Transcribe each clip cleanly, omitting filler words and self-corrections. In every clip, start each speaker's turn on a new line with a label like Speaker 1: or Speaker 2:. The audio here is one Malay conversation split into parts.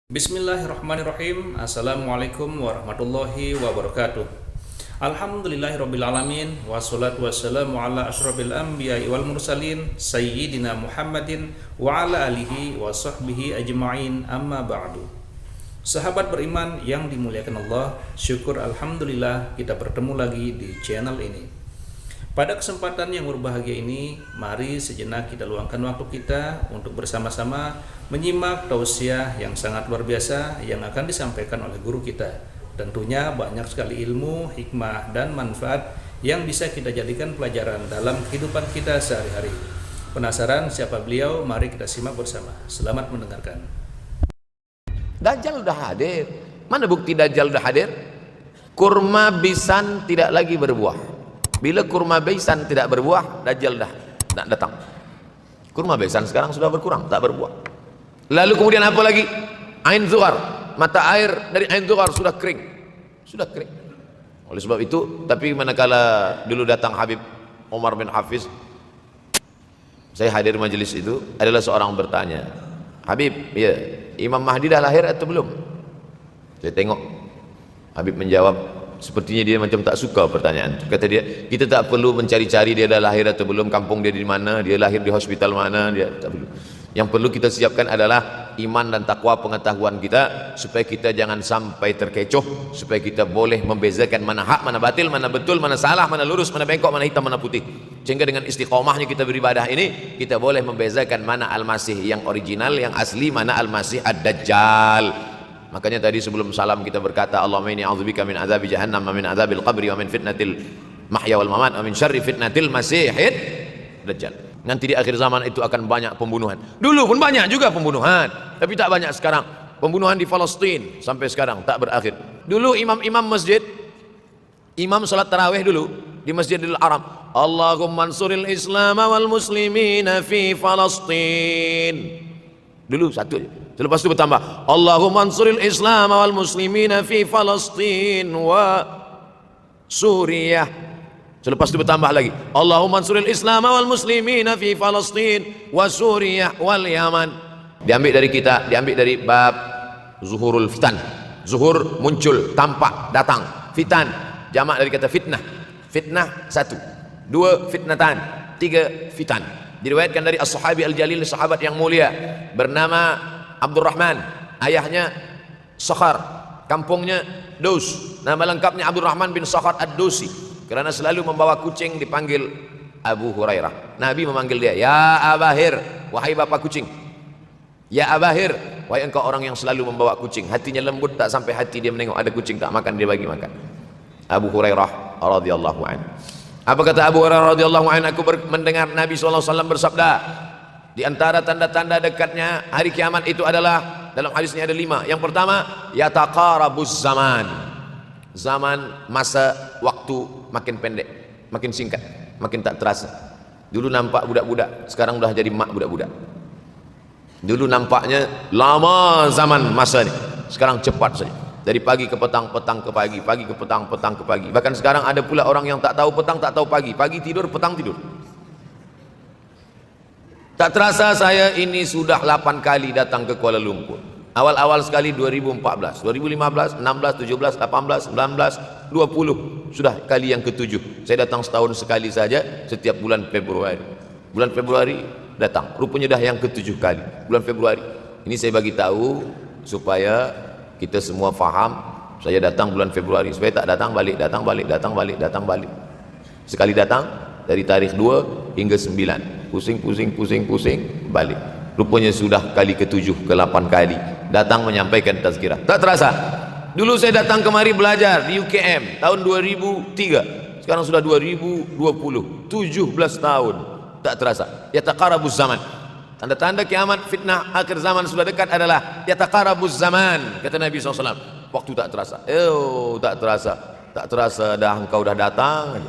Speaker 1: Bismillahirrahmanirrahim. Assalamualaikum warahmatullahi wabarakatuh. Alhamdulillahirrabbilalamin. Wassalatu wassalamu ala ashrafil anbiya'i wal mursalin Sayyidina Muhammadin wa ala alihi wa sahbihi ajma'in, amma ba'du. Sahabat beriman yang dimuliakan Allah, syukur alhamdulillah kita bertemu lagi di channel ini. Pada kesempatan yang berbahagia ini, mari sejenak kita luangkan waktu kita untuk bersama-sama menyimak tausiah yang sangat luar biasa yang akan disampaikan oleh guru kita. Tentunya banyak sekali ilmu, hikmah, dan manfaat yang bisa kita jadikan pelajaran dalam kehidupan kita sehari-hari. Penasaran siapa beliau? Mari kita simak bersama. Selamat mendengarkan.
Speaker 2: Dajjal udah hadir. Mana bukti Dajjal udah hadir? Kurma bisan tidak lagi berbuah. Bila kurma besan tidak berbuah, Dajjal dah datang. Kurma besan sekarang sudah berkurang, tak berbuah. Lalu kemudian apa lagi? Ain Zuhar, mata air dari Ain Zuhar sudah kering. Sudah kering. Oleh sebab itu, tapi manakala dulu datang Habib Umar bin Hafiz, saya hadir majelis itu, adalah seorang bertanya, Habib, ya, Imam Mahdi dah lahir atau belum? Saya tengok, Habib menjawab, sepertinya dia macam tak suka pertanyaan. Kata dia, kita tak perlu mencari-cari dia dah lahir atau belum, kampung dia di mana, dia lahir di hospital mana, dia tak perlu. Yang perlu kita siapkan adalah iman dan takwa pengetahuan kita, supaya kita jangan sampai terkecoh, supaya kita boleh membezakan mana hak, mana batil, mana betul, mana salah, mana lurus, mana bengkok, mana hitam, mana putih. Sehingga dengan istiqomahnya kita beribadah ini, kita boleh membezakan mana Al-Masih yang original, yang asli, mana Al-Masih Ad-Dajjal. Makanya tadi sebelum salam kita berkata, Allahumma inni a'udzubika min azabi jahannam wa min azabil qabri wa min fitnatil mahya wal mamat wa min syarri fitnatil masihid dajjal. Nanti di akhir zaman itu akan banyak pembunuhan. Dulu pun banyak juga pembunuhan, tapi tak banyak sekarang. Pembunuhan di Palestina sampai sekarang tak berakhir. Dulu imam-imam masjid, imam salat tarawih dulu di Masjidil Haram, Allahumma ansuril Islam wal muslimina fi Palestina. Dulu satu aja. Selepas itu bertambah, Allahumma ansuril Islam wal muslimina fi Palestina wa Suriah. Selepas itu bertambah lagi, Allahumma ansuril Islam wal muslimina fi Palestina wa Suriah wal Yaman. Diambil dari kita, diambil dari bab zuhurul fitan. Zuhur muncul, tampak, datang. Fitan jamak dari kata fitnah. Fitnah satu, dua fitnatan, tiga fitan. Diriwayatkan dari as-sahabi al-jalil, sahabat yang mulia bernama Abdurrahman, ayahnya Sakhar, kampungnya Daus. Nama lengkapnya Abdurrahman bin Sakhar Ad-Dausi. Kerana selalu membawa kucing dipanggil Abu Hurairah. Nabi memanggil dia, ya Abahir, wahai bapak kucing. Ya Abahir, wahai engkau orang yang selalu membawa kucing. Hatinya lembut, tak sampai hati dia menengok ada kucing tak makan, dia bagi makan. Abu Hurairah radhiyallahu anhu. Apa kata Abu Hurairah radhiyallahu anhu? Aku mendengar Nabi SAW bersabda, di antara tanda-tanda dekatnya hari kiamat itu adalah, dalam hadisnya ada 5. Yang pertama, yataqarabuz zaman. Zaman, masa, waktu makin pendek, makin singkat, makin tak terasa. Dulu nampak budak-budak, sekarang sudah jadi mak budak-budak. Dulu nampaknya lama zaman masa ini, sekarang cepat saja. Dari pagi ke petang, petang ke pagi, pagi ke petang, petang ke pagi. Bahkan sekarang ada pula orang yang tak tahu petang, tak tahu pagi. Pagi tidur, petang tidur. Tak terasa saya ini sudah 8 kali datang ke Kuala Lumpur. Awal-awal sekali 2014, 2015, 16, 17, 18, 19, 20. Sudah kali yang ke-7. Saya datang setahun sekali saja, setiap bulan Februari. Bulan Februari datang. Rupanya dah yang ke-7 kali. Bulan Februari. Ini saya bagi tahu supaya kita semua faham. Saya datang bulan Februari, supaya tak datang balik, datang balik, datang balik, datang balik. Sekali datang dari tarikh 2 hingga 9. Pusing, pusing, pusing, pusing, balik. Rupanya sudah kali ke-7, ke-8 kali datang menyampaikan tazkirah. Tak terasa. Dulu saya datang kemari belajar di UKM tahun 2003. Sekarang sudah 2020, 17 tahun. Tak terasa. Yataqarabuz zaman. Tanda-tanda kiamat, fitnah akhir zaman sudah dekat adalah yataqarabuz zaman, kata Nabi SAW. Waktu tak terasa. Tak terasa. Tak terasa dah engkau dah datang.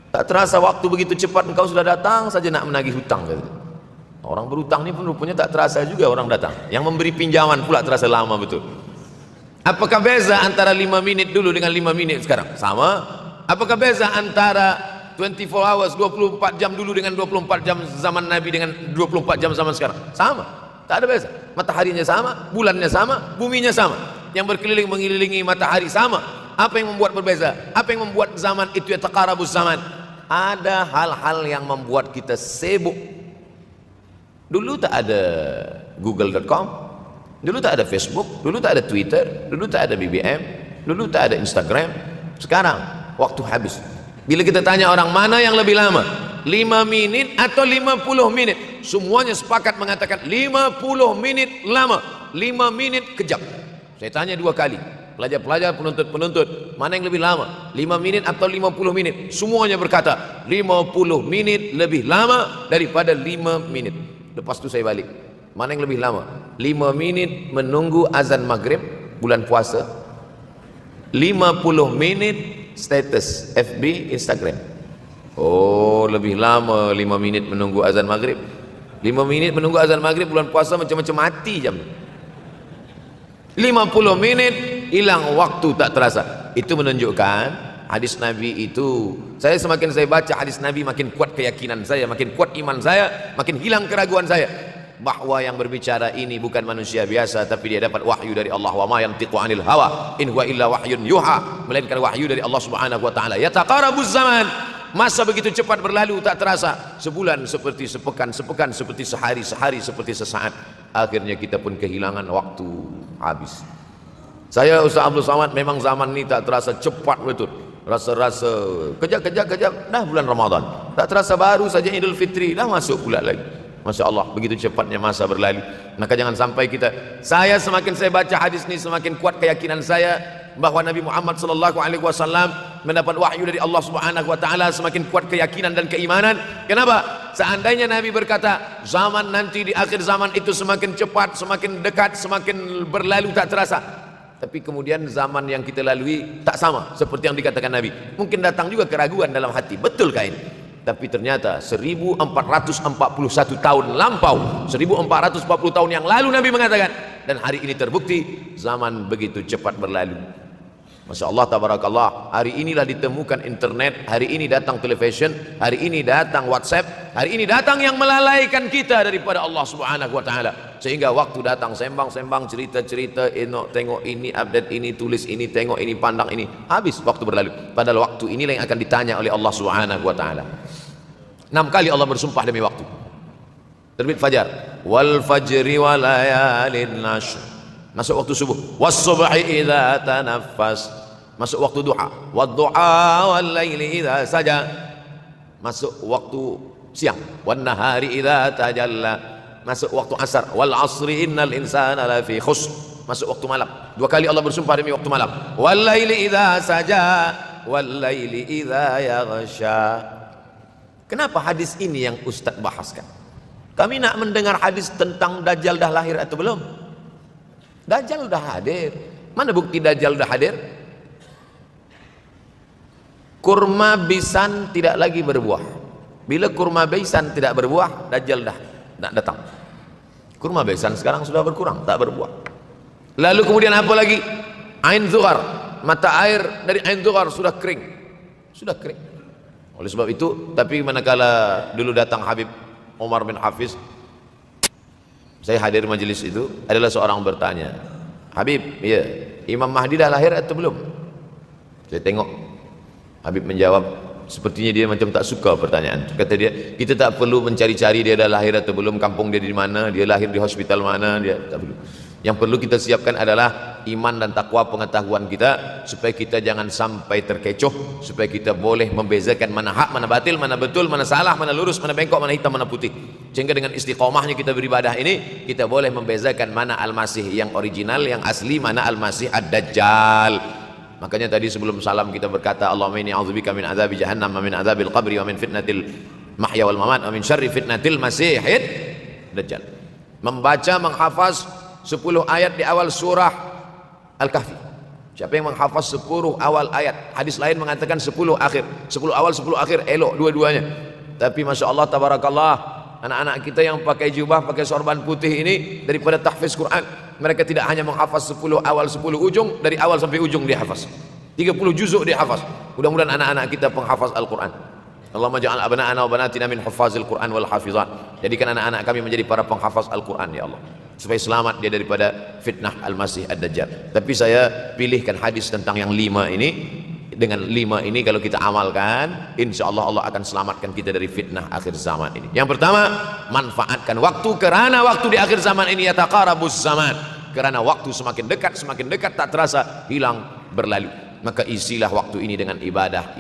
Speaker 2: Tak terasa waktu begitu cepat, engkau sudah datang saja nak menagih hutang. Orang berhutang ni pun rupanya tak terasa juga orang datang. Yang memberi pinjaman pula terasa lama betul. Apakah beza antara 5 minit dulu dengan 5 minit sekarang? Sama. Apakah beza antara 24 hours, 24 jam dulu dengan 24 jam zaman Nabi dengan 24 jam zaman sekarang? Sama. Tak ada beza. Mataharinya sama, bulannya sama, buminya sama. Yang berkeliling mengelilingi matahari sama. Apa yang membuat berbeza? Apa yang membuat zaman itu ya taqarabus zaman? Ada hal-hal yang membuat kita sibuk. Dulu tak ada google.com, dulu tak ada Facebook, dulu tak ada Twitter, dulu tak ada BBM, dulu tak ada Instagram. Sekarang waktu habis. Bila kita tanya orang mana yang lebih lama, 5 menit atau 50 menit, semuanya sepakat mengatakan 50 menit lama, 5 menit kejam. Saya tanya 2 kali, pelajar-pelajar, penuntut-penuntut, mana yang lebih lama, 5 menit atau 50 menit? Semuanya berkata 50 menit lebih lama daripada 5 menit. Lepas itu saya balik, mana yang lebih lama? 5 menit menunggu azan maghrib bulan puasa, 50 menit status FB, Instagram. Oh, lebih lama 5 menit menunggu azan maghrib. 5 menit menunggu azan maghrib bulan puasa macam-macam mati jam. 50 menit hilang waktu tak terasa. Itu menunjukkan hadis Nabi itu. Semakin saya baca hadis Nabi, makin kuat keyakinan saya, makin kuat iman saya, makin hilang keraguan saya bahwa yang berbicara ini bukan manusia biasa, tapi dia dapat wahyu dari Allah. Wa ma yantiqu 'anil hawa in huwa illa wahyun yuha, melainkan wahyu dari Allah Subhanahu wa taala. Yataqarabuz zaman, masa begitu cepat berlalu tak terasa. Sebulan seperti sepekan, sepekan seperti sehari, sehari seperti sesaat. Akhirnya kita pun kehilangan waktu, habis. Saya Ustaz Abdul Samad, memang zaman ini tak terasa cepat betul. Rasa-rasa kejap, dah bulan Ramadan. Tak terasa baru saja Idul Fitri, dah masuk pula lagi. Masya Allah, begitu cepatnya masa berlalu. Maka jangan sampai saya semakin saya baca hadis ini, semakin kuat keyakinan saya bahwa Nabi Muhammad SAW mendapat wahyu dari Allah Subhanahu wa taala, semakin kuat keyakinan dan keimanan. Kenapa? Seandainya Nabi berkata zaman nanti di akhir zaman itu semakin cepat, semakin dekat, semakin berlalu tak terasa, tapi kemudian zaman yang kita lalui tak sama seperti yang dikatakan Nabi. Mungkin datang juga keraguan dalam hati, betulkah ini? Tapi ternyata 1441 tahun lampau, 1440 tahun yang lalu Nabi mengatakan, dan hari ini terbukti zaman begitu cepat berlalu. Masya Allah, tabarakallah. Hari inilah ditemukan internet, hari ini datang television, hari ini datang WhatsApp, hari ini datang yang melalaikan kita daripada Allah Subhanahu wa taala. Sehingga waktu datang sembang-sembang, cerita-cerita, tengok ini, update ini, tulis ini, tengok ini, pandang ini, habis waktu berlalu. Padahal waktu inilah yang akan ditanya oleh Allah Subhanahu wa taala. 6 kali Allah bersumpah demi waktu. Terbit fajar, wal fajri wa layalin nashr, masuk waktu subuh, was subhi idza tanaffas, masuk waktu duha, wad duha wal laili idza saja, masuk waktu siang, wan nahari idza tajalla, masuk waktu asar, wal asri innal insana lafi khusr, masuk waktu malam. 2 kali Allah bersumpah demi waktu malam, wal laili idza saja wal laili idza yaghsha. Kenapa hadis ini yang Ustaz bahaskan? Kami nak mendengar hadis tentang Dajjal dah lahir atau belum? Dajjal dah hadir. Mana bukti Dajjal dah hadir? Kurma bisan tidak lagi berbuah. Bila kurma bisan tidak berbuah, Dajjal dah datang. Kurma bisan sekarang sudah berkurang, tak berbuah. Lalu kemudian apa lagi? Ain Zuhar, mata air dari Ain Zuhar sudah kering. Sudah kering. Oleh sebab itu, tapi manakala dulu datang Habib Umar bin Hafiz, saya hadir majelis itu, adalah seorang bertanya, Habib, ya, Imam Mahdi dah lahir atau belum? Saya tengok Habib menjawab, sepertinya dia macam tak suka pertanyaan. Kata dia, kita tak perlu mencari-cari dia dah lahir atau belum, kampung dia di mana, dia lahir di hospital mana, dia tak perlu. Yang perlu kita siapkan adalah iman dan takwa, pengetahuan kita, supaya kita jangan sampai terkecoh, supaya kita boleh membezakan mana hak, mana batil, mana betul, mana salah, mana lurus, mana bengkok, mana hitam, mana putih. Sehingga dengan istiqomahnya kita beribadah ini, kita boleh membezakan mana Al-Masih yang original, yang asli, mana Al-Masih Ad-Dajjal. Makanya tadi sebelum salam kita berkata, Allahumma inni a'udzubika min adzabi jahannam wa min adzabil qabri wa min fitnatil mahya wal mamat wa min syarri fitnatil masihid dajjal. Membaca, menghafaz 10 ayat di awal surah Al-Kahfi. Siapa yang menghafaz 10 awal ayat, hadis lain mengatakan 10 akhir, 10 awal 10 akhir, elok dua-duanya. Tapi Masya Allah, tabarakallah, anak-anak kita yang pakai jubah, pakai sorban putih ini, daripada tahfiz Quran, mereka tidak hanya menghafaz 10 awal 10 ujung, dari awal sampai ujung dihafaz, 30 juzuk dihafaz. Mudah-mudahan anak-anak kita penghafaz Al-Quran. Allahumma ja'al abna'ana wa banatina min huffazil Qur'an wal hafizat. Jadikan anak-anak kami menjadi para penghafaz Al-Qur'an ya Allah, supaya selamat dia daripada fitnah Al-Masih Ad-Dajjal. Tapi saya pilihkan hadis tentang yang 5 ini. Dengan 5 ini kalau kita amalkan, insya Allah Allah akan selamatkan kita dari fitnah akhir zaman ini. Yang pertama, manfaatkan waktu, karena waktu di akhir zaman ini yataqarabuz zaman, karena waktu semakin dekat tak terasa hilang berlalu. Maka isilah waktu ini dengan ibadah.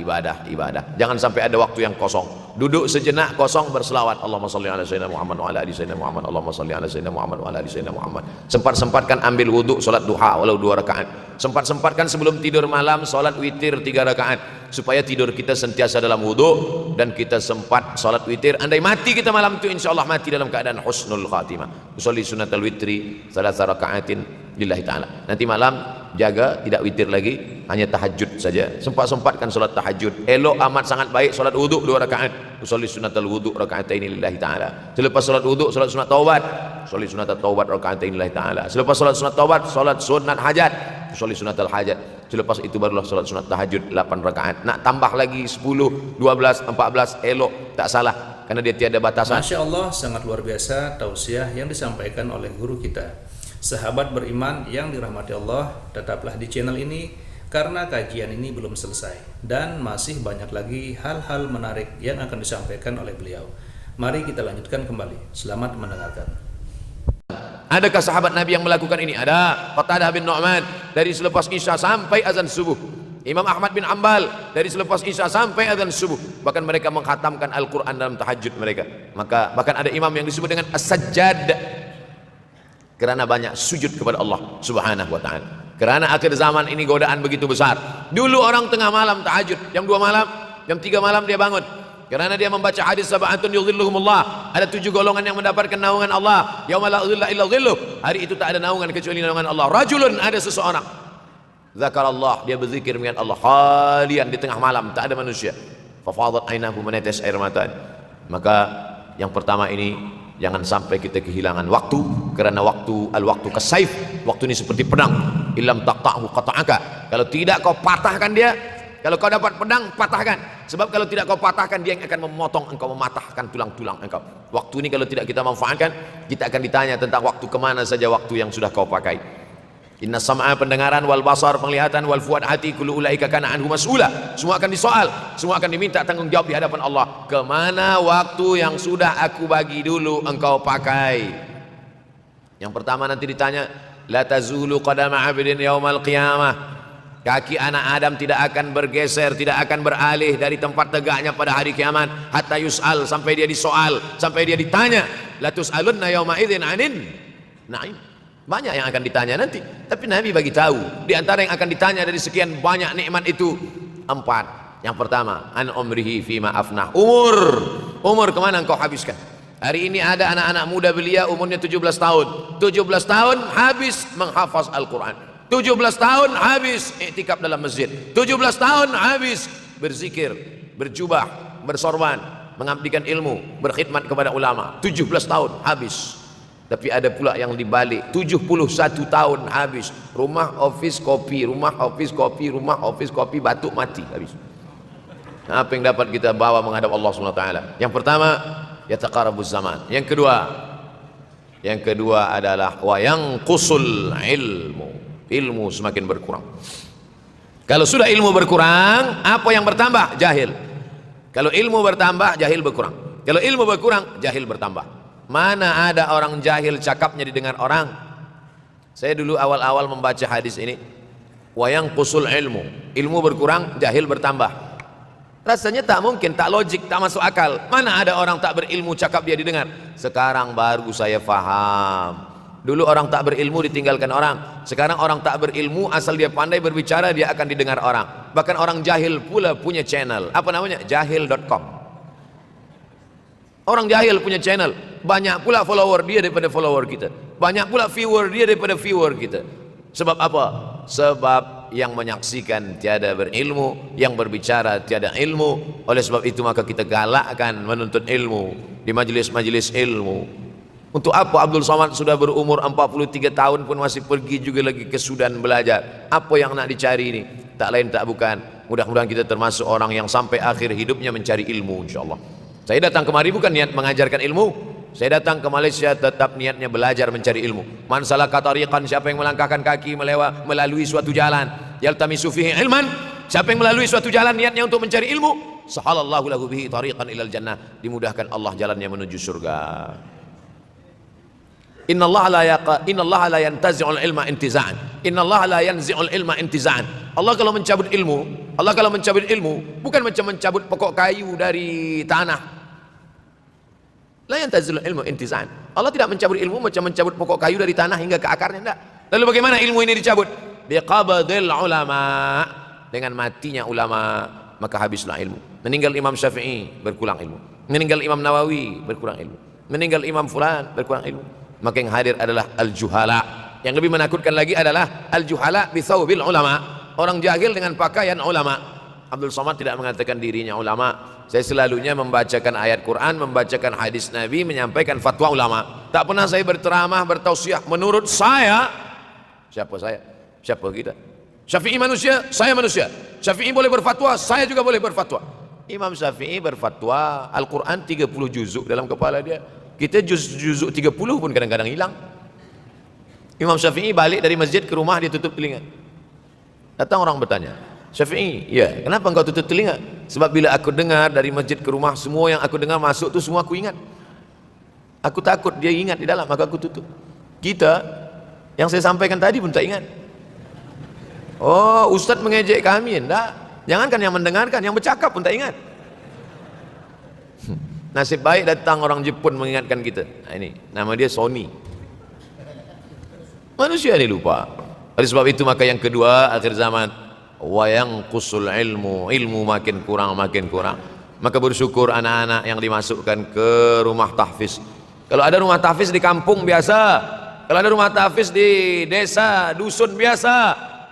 Speaker 2: Jangan sampai ada waktu yang kosong. Duduk sejenak kosong berselawat, Allahumma shalli ala sayyidina Muhammad wa ala ali sayyidina Muhammad, Allahumma shalli ala sayyidina Muhammad wa ala ali sayyidina Muhammad. Sempat-sempatkan ambil wudhu, salat duha walau 2 rakaat. Sempat-sempatkan sebelum tidur malam salat witir 3 rakaat, supaya tidur kita sentiasa dalam wudhu dan kita sempat salat witir. Andai mati kita malam itu, insyaallah mati dalam keadaan husnul khatimah. Usolli sunnatal witri 3 rakaatin lillahi ta'ala. Nanti malam jaga tidak witir lagi, hanya tahajud saja. Sempat-sempatkan salat tahajud. Elok amat sangat baik salat wudhu 2 rakaat. Usolli sunnatal wudhu rakaatain lillahi ta'ala. Selepas salat wudhu salat sunat taubat. Usolli sunnatat taubat rakaatain lillahi ta'ala. Selepas salat sunat taubat salat sunat hajat. Usolli sunatal hajat. Selepas itu barulah salat sunat tahajud 8 rakaat. Nak tambah lagi 10, 12, 14 elok, tak salah, karena dia tiada batasan.
Speaker 1: Masya Allah, sangat luar biasa tausiah yang disampaikan oleh guru kita. Sahabat beriman yang dirahmati Allah, tetaplah di channel ini karena kajian ini belum selesai dan masih banyak lagi hal-hal menarik yang akan disampaikan oleh beliau. Mari kita lanjutkan kembali. Selamat mendengarkan.
Speaker 2: Adakah sahabat Nabi yang melakukan ini? Ada. Qatadah bin Nu'man dari selepas Isya sampai azan subuh. Imam Ahmad bin Ambal dari selepas Isya sampai azan subuh. Bahkan mereka mengkhatamkan Al-Quran dalam tahajud mereka. Maka bahkan ada imam yang disebut dengan As-Sajjad, karena banyak sujud kepada Allah Subhanahu wa ta'ala. Karena akhir zaman ini godaan begitu besar. Dulu orang tengah malam tahajud, jam 2 malam, jam 3 malam dia bangun. Karena dia membaca hadis sab'atun yudhilluhumullah. Ada 7 golongan yang mendapatkan naungan Allah. Yauma la dhilla illa dhilluh. Hari itu tak ada naungan kecuali naungan Allah. Rajulun, ada seseorang. Zakarallah, dia berzikir mengingat Allah. Khalian, di tengah malam, tak ada manusia. Fafadat ainahu, menetes air mata. Maka yang pertama ini, jangan sampai kita kehilangan waktu, karena waktu kasaif. Waktu ini seperti pedang. Illam taqta'hu qata'aka. Kalau tidak kau patahkan dia. Kalau kau dapat pedang, patahkan. Sebab kalau tidak kau patahkan, dia yang akan memotong engkau, mematahkan tulang-tulang engkau. Waktu ini kalau tidak kita manfaatkan, kita akan ditanya tentang waktu, kemana saja waktu yang sudah kau pakai. Inna sam'a, pendengaran, wal basar, penglihatan, wal fuad, hati, kullu ulaika kana anhu mas'ula. Semua akan disoal, semua akan diminta tanggung jawab di hadapan Allah. Kemana waktu yang sudah aku bagi dulu engkau pakai? Yang pertama nanti ditanya, la tazulu qadama 'abdin yaumal qiyamah. Kaki anak Adam tidak akan bergeser, tidak akan beralih dari tempat tegaknya pada hari kiamat, hatta yus'al, sampai dia disoal, sampai dia ditanya. La tus'alunna yauma idzin 'anin na'im. Banyak yang akan ditanya nanti, tapi Nabi bagi tahu di antara yang akan ditanya dari sekian banyak nikmat itu 4. Yang pertama, an umrihi fima afnah. Umur kemana engkau habiskan? Hari ini ada anak-anak muda belia umurnya 17 tahun. 17 tahun habis menghafaz Al-Quran. 17 tahun habis iktikaf dalam masjid. 17 tahun habis berzikir, berjubah, bersorban, mengabdikan ilmu, berkhidmat kepada ulama. 17 tahun habis. Tapi ada pula yang dibalik, 71 tahun habis. Rumah, office, kopi, rumah, office, kopi, rumah, office, kopi, batuk, mati, habis. Nah, apa yang dapat kita bawa menghadap Allah SWT? Yang pertama, yataqarabuz zaman. Yang kedua adalah wa yanqusul ilmu. Ilmu semakin berkurang. Kalau sudah ilmu berkurang, apa yang bertambah? Jahil. Kalau ilmu bertambah, jahil berkurang. Kalau ilmu berkurang, jahil bertambah. Mana ada orang jahil cakapnya didengar orang? Saya dulu awal-awal membaca hadis ini, wa yanqusul ilmu. Ilmu berkurang, jahil bertambah. Rasanya tak mungkin, tak logik, tak masuk akal. Mana ada orang tak berilmu cakap dia didengar? Sekarang baru saya faham. Dulu orang tak berilmu ditinggalkan orang. Sekarang orang tak berilmu, asal dia pandai berbicara, dia akan didengar orang. Bahkan orang jahil pula punya channel. Apa namanya? Jahil.com. Orang jahil punya channel. Banyak pula follower dia daripada follower kita. Banyak pula viewer dia daripada viewer kita. Sebab apa? Sebab yang menyaksikan tiada berilmu, yang berbicara tiada ilmu. Oleh sebab itu maka kita galakkan menuntut ilmu di majelis-majelis ilmu. Untuk apa Abdul Somad sudah berumur 43 tahun pun masih pergi juga lagi ke Sudan belajar? Apa yang nak dicari ini? Tak lain tak bukan Mudah-mudahan kita termasuk orang yang sampai akhir hidupnya mencari ilmu, insyaallah. Saya datang kemari bukan niat mengajarkan ilmu. Saya datang ke Malaysia tetap niatnya belajar mencari ilmu. Man salaka tariqan, siapa yang melangkahkan kaki melalui suatu jalan, yaltamisu fihi ilman, siapa yang melalui suatu jalan niatnya untuk mencari ilmu, sahalallahu lahu bihi tariqan ilal jannah, dimudahkan Allah jalannya menuju surga. Innallaha la yantazi'ul ilma intiza'an. Innallaha la yanzi'ul ilma intiza'an. Allah kalau mencabut ilmu bukan macam mencabut pokok kayu dari tanah. La yantazilul ilmu intiza'an. Allah tidak mencabut ilmu macam mencabut pokok kayu dari tanah hingga ke akarnya, enggak. Lalu bagaimana ilmu ini dicabut? Biqabdil ulama, dengan matinya ulama maka habislah ilmu. Meninggal Imam Syafi'i berkurang ilmu, meninggal Imam Nawawi berkurang ilmu, meninggal Imam Fulan berkurang ilmu. Maka yang hadir adalah al-juhala. Yang lebih menakutkan lagi adalah al-juhala bi thawbil ulama, orang jahil dengan pakaian ulama. Abdul Somad tidak mengatakan dirinya ulama. Saya selalunya membacakan ayat Quran, membacakan hadis Nabi, menyampaikan fatwa ulama. Tak pernah saya berceramah, bertausiah. Menurut saya, siapa saya? Siapa kita? Syafi'i manusia, saya manusia. Syafi'i boleh berfatwa, saya juga boleh berfatwa. Imam Syafi'i berfatwa, Al-Quran 30 juzuk dalam kepala dia. Kita juzuk 30 pun kadang-kadang hilang. Imam Syafi'i balik dari masjid ke rumah, dia tutup telinga. Datang orang bertanya, Syafi'i, ya, kenapa engkau tutup telinga? Sebab bila aku dengar dari masjid ke rumah, semua yang aku dengar masuk tu semua aku ingat. Aku takut dia ingat di dalam, maka aku tutup. Kita, yang saya sampaikan tadi pun tak ingat. Oh, Ustaz mengejek kami, enggak. Jangankan yang mendengarkan, yang bercakap pun tak ingat. Nasib baik datang orang Jepun mengingatkan kita. Nah, ini nama dia Sony. Manusia ini lupa. Oleh sebab itu maka yang kedua akhir zaman, wa yanqusul ilmu makin kurang. Maka bersyukur anak-anak yang dimasukkan ke rumah tahfiz. Kalau ada rumah tahfiz di kampung biasa, kalau ada rumah tahfiz di desa dusun biasa,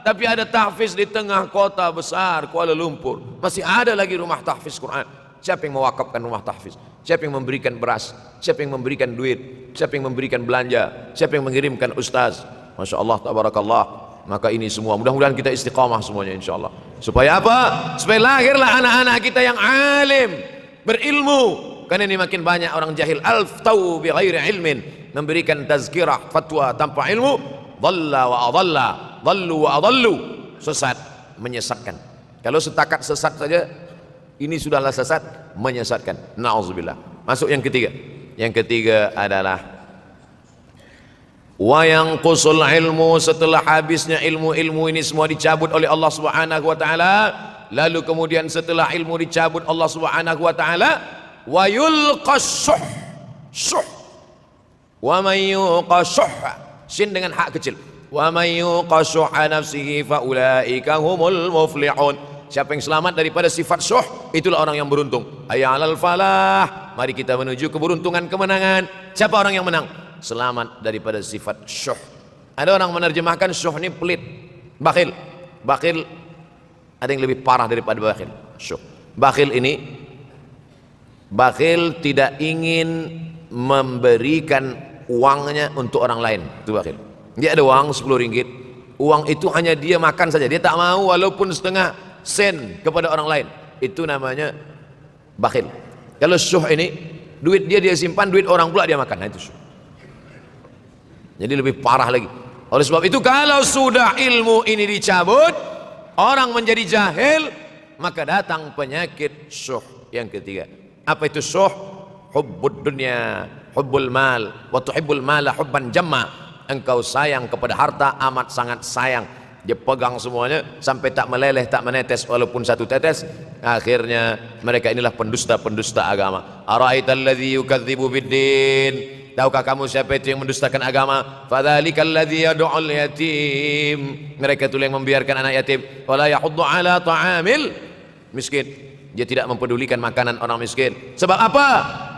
Speaker 2: tapi ada tahfiz di tengah kota besar Kuala Lumpur, masih ada lagi rumah tahfiz Quran. Siapa yang mewakafkan rumah tahfiz? Siapa yang memberikan beras? Siapa yang memberikan duit? Siapa yang memberikan belanja? Siapa yang mengirimkan ustaz? Masya Allah, tabarakallah. Maka ini semua mudah-mudahan kita istiqamah semuanya insyaallah. Supaya apa? Supaya lahirlah anak-anak kita yang alim, berilmu. Karena ini makin banyak orang jahil, alftau bi ghairi ilmin, memberikan tazkirah fatwa tanpa ilmu, dhalla wa adalla, dhallu wa adallu, sesat, menyesatkan. Kalau setakat sesat saja, ini sudahlah sesat, menyesatkan. Na'udzubillah. Masuk yang ketiga. Yang ketiga adalah wa yanqusul ilmu, setelah habisnya ilmu ini semua dicabut oleh Allah Subhanahu wa taala, lalu kemudian setelah ilmu dicabut Allah Subhanahu wa taala, wa yulqas syuh. Wa may yuqas sin dengan hak kecil. Wa may yuqas nafsihi fa ulaika humul muflihun. Siapa yang selamat daripada sifat syuh, itulah orang yang beruntung. Hayya 'alal falah, mari kita menuju keberuntungan, kemenangan. Siapa orang yang menang? Selamat daripada sifat syuh. Ada orang menerjemahkan syuh ini pelit, bakhil. Bakhil ada yang lebih parah daripada bakhil. Syuh. Bakhil ini, bakhil tidak ingin memberikan uangnya untuk orang lain. Itu bakhil. Dia ada uang 10 ringgit. Uang itu hanya dia makan saja. Dia tak mau walaupun setengah sen kepada orang lain. Itu namanya bakhil. Kalau syuh ini, duit dia simpan, duit orang pula dia makan. Nah, itu syuh. Jadi lebih parah lagi. Oleh sebab itu kalau sudah ilmu ini dicabut, orang menjadi jahil, maka datang penyakit syuh yang ketiga. Apa itu syuh? Hubbud dunya, hubbul mal, wa tuhibbul mala hubban jamma. Engkau sayang kepada harta amat sangat sayang. Dia pegang semuanya sampai tak meleleh, tak menetes walaupun satu tetes. Akhirnya mereka inilah pendusta-pendusta agama. Ara'aital ladzi yukadzibu biddin, tahukah kamu siapa itu yang mendustakan agama? Fadzalikal ladzi yad'ul yatim, mereka itu yang membiarkan anak yatim. Wala yahuddu ala ta'amil miskin, dia tidak mempedulikan makanan orang miskin. Sebab apa?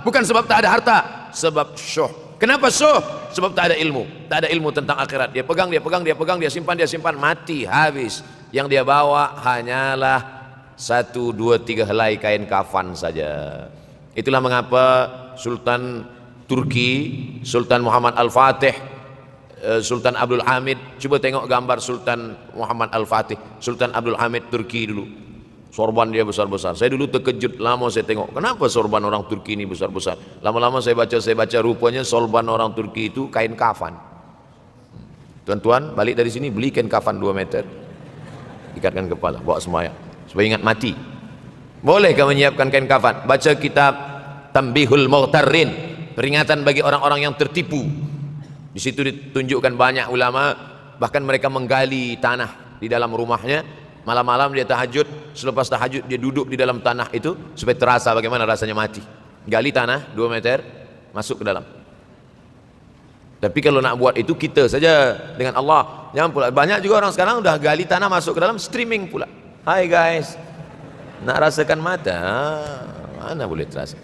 Speaker 2: Bukan sebab tak ada harta, sebab syuh. Kenapa syuh? Sebab tak ada ilmu. Tak ada ilmu tentang akhirat. Dia pegang, dia simpan, mati, habis. Yang dia bawa hanyalah 1, 2, 3 helai kain kafan saja. Itulah mengapa Sultan Turki, Sultan Muhammad Al-Fatih, Sultan Abdul Hamid, coba tengok gambar Sultan Muhammad Al-Fatih, Sultan Abdul Hamid Turki dulu. Sorban dia besar-besar. Saya dulu terkejut, lama saya tengok, kenapa sorban orang Turki ini besar-besar. Lama-lama saya baca rupanya sorban orang Turki itu kain kafan. Tuan-tuan balik dari sini beli kain kafan 2 meter, ikatkan kepala, bawa sembahyang supaya ingat mati. Bolehkah menyiapkan kain kafan? Baca kitab Tanbihul Mughtarrin, peringatan bagi orang-orang yang tertipu. Di situ ditunjukkan banyak ulama, bahkan mereka menggali tanah di dalam rumahnya. Malam-malam dia tahajud, selepas tahajud dia duduk di dalam tanah itu supaya terasa bagaimana rasanya mati. Gali tanah 2 meter, masuk ke dalam. Tapi kalau nak buat itu kita saja dengan Allah. Jangan pula, banyak juga orang sekarang udah gali tanah masuk ke dalam, streaming pula. Hai guys, nak rasakan mata, mana boleh terasa.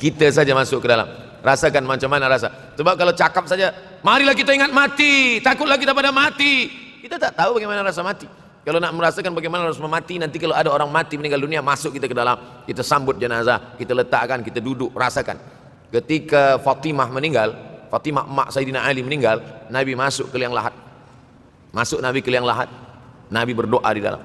Speaker 2: Kita saja masuk ke dalam, rasakan macam mana rasa. Sebab kalau cakap saja, marilah kita ingat mati, takutlah kita pada mati, kita tak tahu bagaimana rasa mati. Kalau nak merasakan bagaimana harus mati, nanti kalau ada orang mati meninggal dunia, masuk kita ke dalam, kita sambut jenazah, kita letakkan, kita duduk, rasakan. Ketika Fatimah meninggal, Fatimah emak Sayyidina Ali meninggal, Nabi masuk ke liang lahat. Masuk Nabi ke liang lahat, Nabi berdoa di dalam.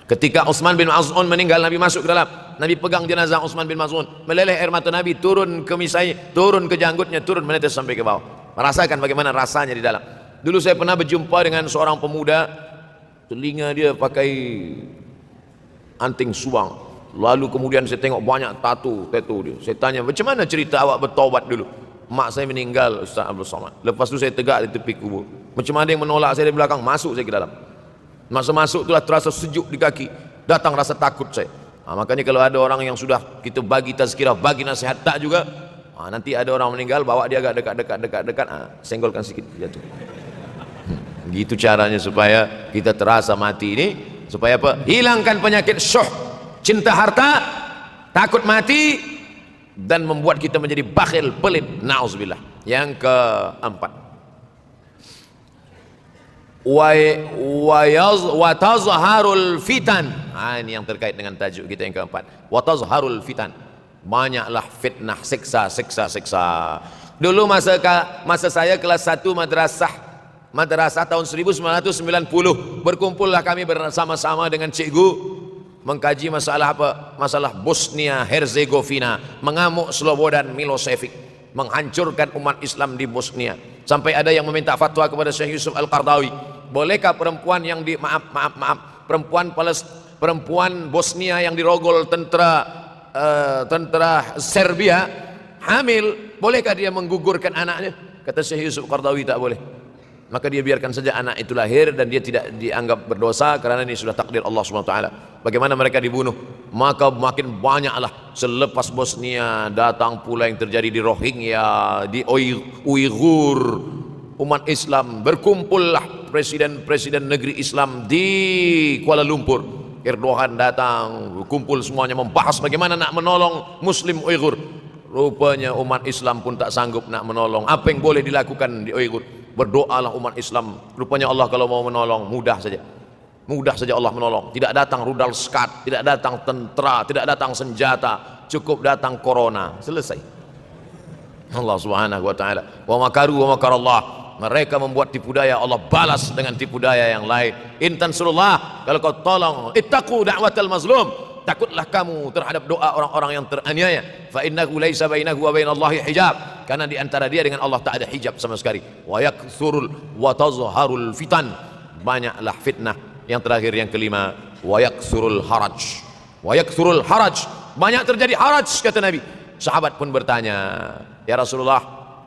Speaker 2: Ketika Utsman bin Maz'un meninggal, Nabi masuk ke dalam, Nabi pegang jenazah Utsman bin Maz'un, meleleh air mata Nabi, turun ke misai, turun ke janggutnya, turun menetes sampai ke bawah. Merasakan bagaimana rasanya di dalam. Dulu saya pernah berjumpa dengan seorang pemuda, telinga dia pakai anting suang, lalu kemudian saya tengok banyak tato dia. Saya tanya, macam mana cerita awak bertaubat dulu? Mak saya meninggal, Ustaz Abdul Somad. Lepas tu saya tegak di tepi kubur. Macam ada yang menolak saya dari belakang, masuk saya ke dalam. Masa masuk itulah terasa sejuk di kaki, datang rasa takut saya. Makanya kalau ada orang yang sudah kita bagi tazkirah, bagi nasihat tak juga, nanti ada orang meninggal, bawa dia agak dekat, senggolkan sikit, jatuh. Gitu caranya supaya kita terasa mati ini, supaya apa? Hilangkan penyakit syuh, cinta harta, takut mati, dan membuat kita menjadi bakhil, pelit, na'udzubillah. Yang keempat, wa tazharul fitan. Ini yang terkait dengan tajuk kita yang keempat, wa tazharul fitan. Banyaklah fitnah, siksa. Dulu masa saya kelas 1 madrasah tahun 1990, berkumpullah kami bersama-sama dengan cikgu mengkaji masalah apa? Masalah Bosnia Herzegovina, mengamuk Slobodan Milosevic, menghancurkan umat Islam di Bosnia. Sampai ada yang meminta fatwa kepada Syekh Yusuf Al-Qardawi, bolehkah perempuan yang perempuan Bosnia yang dirogol tentara Serbia hamil, bolehkah dia menggugurkan anaknya? Kata Syekh Yusuf Al-Qardawi, tak boleh. Maka dia biarkan saja anak itu lahir dan dia tidak dianggap berdosa karena ini sudah takdir Allah SWT. Bagaimana mereka dibunuh? Maka makin banyaklah selepas Bosnia datang pula yang terjadi di Rohingya, di Uighur, umat Islam. Berkumpullah presiden-presiden negeri Islam di Kuala Lumpur. Erdogan datang, kumpul semuanya membahas bagaimana nak menolong Muslim Uighur. Rupanya umat Islam pun tak sanggup nak menolong. Apa yang boleh dilakukan di Uighur? Berdoalah umat Islam. Rupanya Allah kalau mau menolong mudah saja Allah menolong. Tidak datang rudal skat, tidak datang tentera, tidak datang senjata, cukup datang corona, selesai. Allah Subhanahu wa taala, wa makaru wa makarallah. Mereka membuat tipu daya, Allah balas dengan tipu daya yang lain. In tansurullah, kalau kau tolong, ittaqu da'watal mazlum, takutlah kamu terhadap doa orang-orang yang teraniaya. Fa innahu laisa bainahu wa bainallahi hijab, karena di antara dia dengan Allah tak ada hijab sama sekali. Wa yakthurul wa tazharul fitan, banyaklah fitnah. Yang terakhir, yang kelima, wa yakthurul haraj, banyak terjadi haraj, kata Nabi. Sahabat pun bertanya, ya Rasulullah,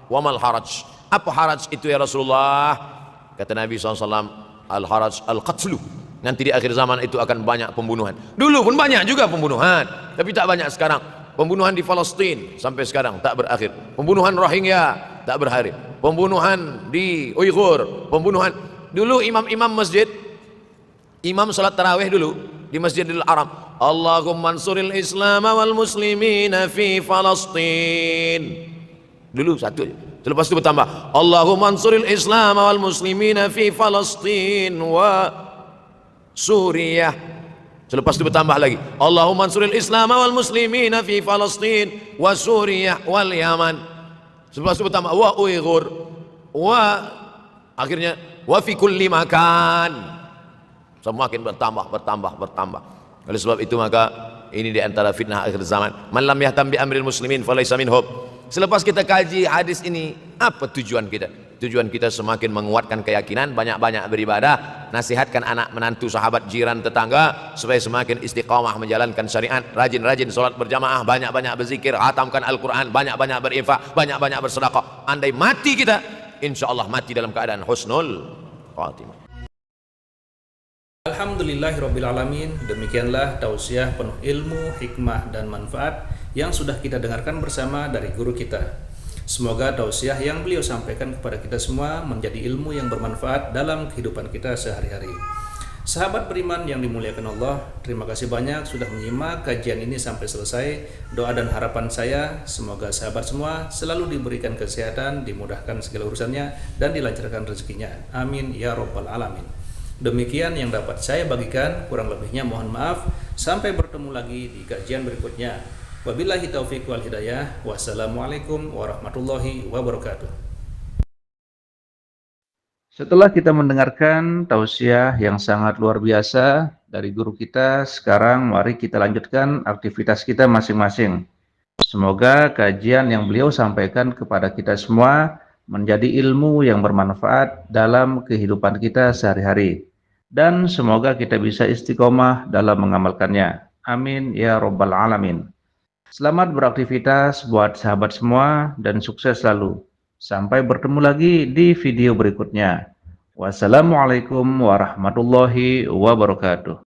Speaker 2: wa mal haraj, apa haraj itu ya Rasulullah? Kata Nabi SAW, al haraj al qatlu, nanti di akhir zaman itu akan banyak pembunuhan. Dulu pun banyak juga pembunuhan, tapi tak banyak sekarang. Pembunuhan di Palestina sampai sekarang tak berakhir. Pembunuhan Rohingya tak berakhir. Pembunuhan di Uighur, pembunuhan. Dulu imam-imam masjid, imam salat tarawih dulu di Masjidil Haram, Allahumma ansuril Islam wal muslimina fi Palestin. Dulu satu aja. Selepas itu bertambah, Allahumma ansuril Islam wal muslimina fi Palestin wa Suriah. Selepas itu bertambah lagi, Allahumma ansuril Islam wal muslimina fi Palestin wa Suriah wal Yaman. Selepas itu bertambah wa Uighur wa, akhirnya wa fi kulli makan. Semakin bertambah. Oleh sebab itu maka ini di antara fitnah akhir zaman. Man lam yahtam bi amril muslimin falaysa minhum. Selepas kita kaji hadis ini, apa tujuan kita? Tujuan kita semakin menguatkan keyakinan, banyak-banyak beribadah, nasihatkan anak menantu, sahabat, jiran, tetangga supaya semakin istiqamah menjalankan syariat, rajin-rajin sholat berjamaah, banyak-banyak berzikir, hatamkan Al-Quran, banyak-banyak berinfak, banyak-banyak bersedekah. Andai mati kita, insya Allah mati dalam keadaan husnul khatimah.
Speaker 1: Alhamdulillahirrabbilalamin. Demikianlah tausiah penuh ilmu, hikmah, dan manfaat yang sudah kita dengarkan bersama dari guru kita. Semoga tausiah yang beliau sampaikan kepada kita semua menjadi ilmu yang bermanfaat dalam kehidupan kita sehari-hari. Sahabat beriman yang dimuliakan Allah, terima kasih banyak sudah menyimak kajian ini sampai selesai. Doa dan harapan saya, semoga sahabat semua selalu diberikan kesehatan, dimudahkan segala urusannya, dan dilancarkan rezekinya. Amin ya rabbal alamin. Demikian yang dapat saya bagikan, kurang lebihnya mohon maaf. Sampai bertemu lagi di kajian berikutnya. Wabillahi taufiq wal hidayah. Wassalamualaikum warahmatullahi wabarakatuh. Setelah kita mendengarkan tausiah yang sangat luar biasa dari guru kita, sekarang mari kita lanjutkan aktivitas kita masing-masing. Semoga kajian yang beliau sampaikan kepada kita semua menjadi ilmu yang bermanfaat dalam kehidupan kita sehari-hari. Dan semoga kita bisa istiqomah dalam mengamalkannya. Amin ya rabbal alamin. Selamat beraktivitas buat sahabat semua dan sukses selalu. Sampai bertemu lagi di video berikutnya. Wassalamualaikum warahmatullahi wabarakatuh.